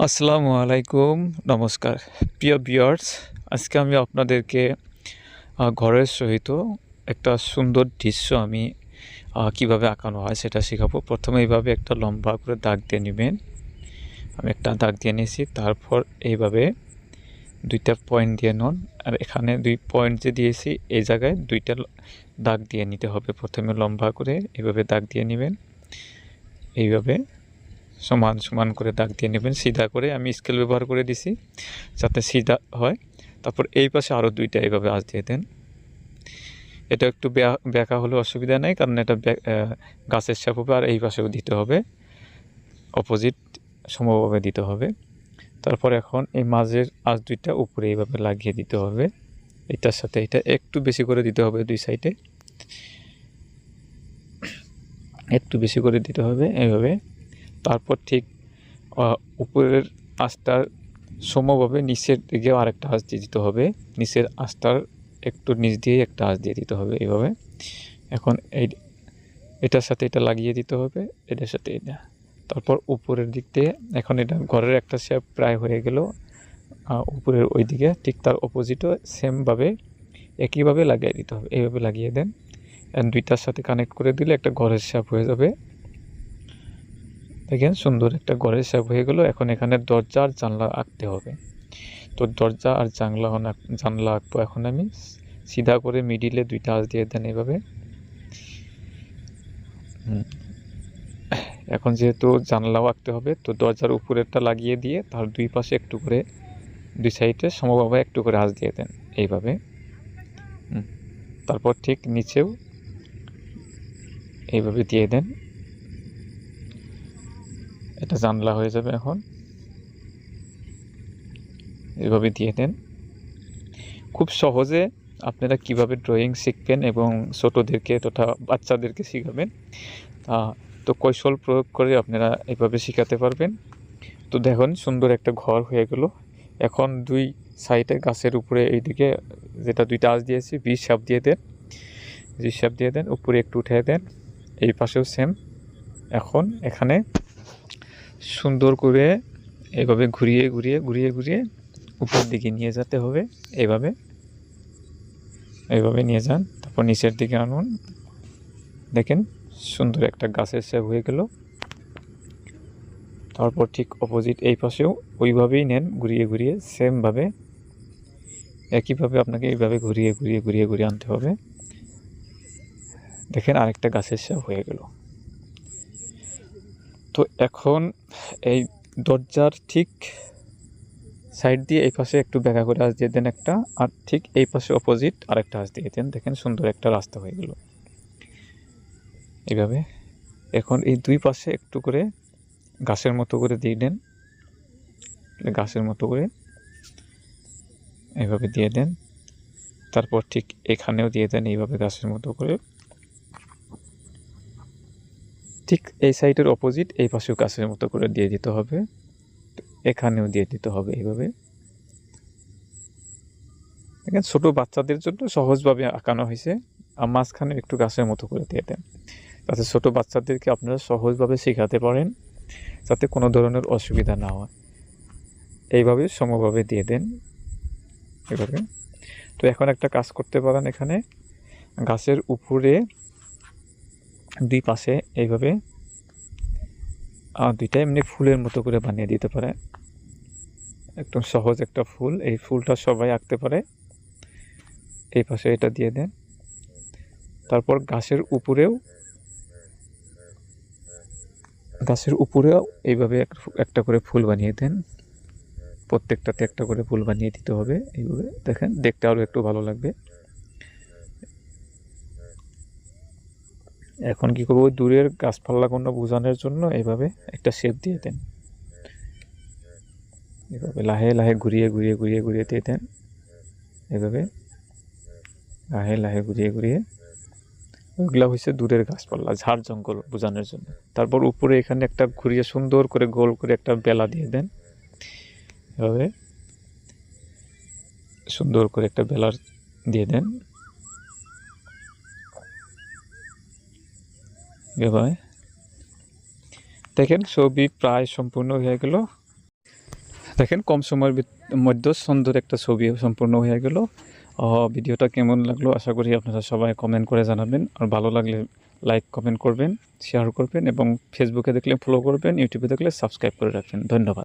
আসসালামু আলাইকুম, নমস্কার। প্রিয় ভিউয়ার্স, আজকে আমি আপনাদেরকে ঘরের সহিত একটা সুন্দর দৃশ্য আমি কিভাবে আঁকানো হয় সেটা শেখাবো। প্রথমে এইভাবে একটা লম্বা করে দাগ দিয়ে নেবেন। আমি একটা দাগ দিয়ে নিয়েছি। তারপর এইভাবে ২ টা পয়েন্ট দিয়ে নন। আর এখানে ২ পয়েন্ট যে দিয়েছি এই জায়গায় ২ টা দাগ দিয়ে নিতে হবে। প্রথমে লম্বা করে এভাবে দাগ দিয়ে নিবেন। এইভাবে সমান সমান করে দাগ দিয়ে নেবেন, সিধা করে। আমি স্কেল ব্যবহার করে দিছি যাতে সিধা হয়। তারপর এই পাশে আরও ২টা এইভাবে আঁচ দিয়ে দেন। এটা একটু বেঁকা হলে অসুবিধা নেই, কারণ এটা গাছের শেপ হবে। আর এই পাশেও দিতে হবে, অপোজিট সমভাবে দিতে হবে। তারপর এখন এই মাঝের আঁচ ২টা উপরে এইভাবে লাগিয়ে দিতে হবে। এটার সাথে এটা একটু বেশি করে দিতে হবে, ২ সাইডে একটু বেশি করে দিতে হবে এইভাবে। তারপর ঠিক উপরের আঁচটার সমভাবে নিচের দিকেও আরেকটা আঁচ দিয়ে দিতে হবে। নিচের আঁচটার একটু নিচ দিয়ে একটা আঁচ দিয়ে দিতে হবে এইভাবে। এখন এটার সাথে এটা লাগিয়ে দিতে হবে, এটার সাথে এটা। তারপর উপরের দিক দিয়ে এখন এটা ঘরের একটা শেপ প্রায় হয়ে গেল। উপরের ওই দিকে ঠিক তার অপোজিটও সেমভাবে একইভাবে লাগিয়ে দিতে হবে। এইভাবে লাগিয়ে দেন। দুইটার সাথে কানেক্ট করে দিলে একটা ঘরের শেপ হয়ে যাবে। দেখেন সুন্দর একটা ঘরের শেপ হয়ে গেল। এখন এখানে দরজা আর জানলা আঁকতে হবে। তো দরজা আর জানলা আঁকবো। এখন আমি সিধা করে মিডিলে ২টা আঁচ দিয়ে দেন এইভাবে। এখন যেহেতু জানলাও আঁকতে হবে, তো দরজার উপরেরটা লাগিয়ে দিয়ে তার ২ পাশে একটু করে ২ সাইডে সমভাবে একটু করে আঁচ দিয়ে দেন এইভাবে। তারপর ঠিক নিচেও এইভাবে দিয়ে দেন। এটা জানলা হয়ে যাবে। এখন এইভাবে দিয়ে দেন। খুব সহজে আপনারা কিভাবে ড্রয়িং শিখবেন এবং ছোটোদেরকে তথা বাচ্চাদেরকে শিখাবেন, তো কৌশল প্রয়োগ করে আপনারা এইভাবে শেখাতে পারবেন। তো দেখুন সুন্দর একটা ঘর হয়ে গেল। এখন ২ সাইডে গাছের উপরে এইদিকে যেটা ২টা আঁচ দিয়েছি ভি শেপ দিয়ে দেন, ভি শেপ দিয়ে দেন। উপরে একটু উঠিয়ে দেন, এই পাশেও সেম। এখন এখানে সুন্দর করে এইভাবে ঘুরিয়ে ঘুরিয়ে ঘুরিয়ে ঘুরিয়ে উপরের দিকে নিয়ে যেতে হবে। এইভাবে নিয়ে যান। তারপর নিচের দিকে আনুন। দেখেন সুন্দর একটা গাছের শেপ হয়ে গেল। তারপর ঠিক অপোজিট এই পাশেও ওইভাবেই নেন, ঘুরিয়ে ঘুরিয়ে সেমভাবে একইভাবে আপনাকে এইভাবে ঘুরিয়ে ঘুরিয়ে ঘুরিয়ে ঘুরিয়ে আনতে হবে। দেখেন আরেকটা গাছের শেপ হয়ে গেল। তো এখন এই দরজার ঠিক সাইড দিয়ে এই পাশে একটু বেঁকা করে আঁচ দিয়ে দেন একটা, আর ঠিক এই পাশে অপোজিট আরেকটা আঁচ দিয়ে দেন। দেখেন সুন্দর একটা রাস্তা হয়ে গেল এইভাবে। এখন এই ২ পাশে একটু করে গাছের মতো করে দিয়ে দেন, গাছের মতো করে এইভাবে দিয়ে দেন। তারপর ঠিক এখানেও দিয়ে দেন এইভাবে গাছের মতো করে। ঠিক এই সাইডের অপোজিট এই পাশেও গাছের মতো করে দিয়ে দিতে হবে, এখানেও দিয়ে দিতে হবে এইভাবে। দেখেন ছোটো বাচ্চাদের জন্য সহজভাবে আঁকানো হয়েছে। আর মাঝখানে একটু গাছের মতো করে দিয়ে দেন, যাতে ছোটো বাচ্চাদেরকে আপনারা সহজভাবে শেখাতে পারেন, যাতে কোনো ধরনের অসুবিধা না হয়। এইভাবে সমভাবে দিয়ে দেন এভাবে। তো এখন একটা কাজ করতে পারেন, এখানে গাছের উপরে ২ পাশে এইভাবে ২টা এমনি ফুলের মতো করে বানিয়ে দিতে পারে। একদম সহজ একটা ফুল, এই ফুলটা সবাই আঁকতে পারে। এই পাশে এটা দিয়ে দেন। তারপর গাছের উপরেও এইভাবে একটা করে ফুল বানিয়ে দেন। প্রত্যেকটাতে একটা করে ফুল বানিয়ে দিতে হবে এইভাবে। দেখেন দেখতে আরও একটু ভালো লাগবে। এখন কি করবো, দূরের গাছপালাগুলো বোঝানোর জন্য এইভাবে একটা শেপ দিয়ে দেন। এভাবে লাহে লাহে ঘুরিয়ে ঘুরিয়ে ঘুরিয়ে ঘুরিয়ে দিয়ে দেন এভাবে, লাহে লাহে ঘুরিয়ে ঘুরিয়ে। ওইগুলা হচ্ছে দূরের গাছপালা, ঝাড় জঙ্গল বোঝানোর জন্য। তারপর উপরে এখানে একটা ঘুরিয়ে সুন্দর করে গোল করে একটা বেলা দিয়ে দেন এভাবে, সুন্দর করে একটা বেলার দিয়ে দেন এভাবে। দেখেন ছবি প্রায় সম্পূর্ণ হয়ে গেল। দেখেন কম সময়ের মধ্যে সুন্দর একটা ছবি সম্পূর্ণ হয়ে গেল। ভিডিওটা কেমন লাগলো আশা করি আপনারা সবাই কমেন্ট করে জানাবেন, আর ভালো লাগলে লাইক কমেন্ট করবেন, শেয়ার করবেন এবং ফেসবুকে দেখলে ফলো করবেন, ইউটিউবে দেখলে সাবস্ক্রাইব করে রাখবেন। ধন্যবাদ।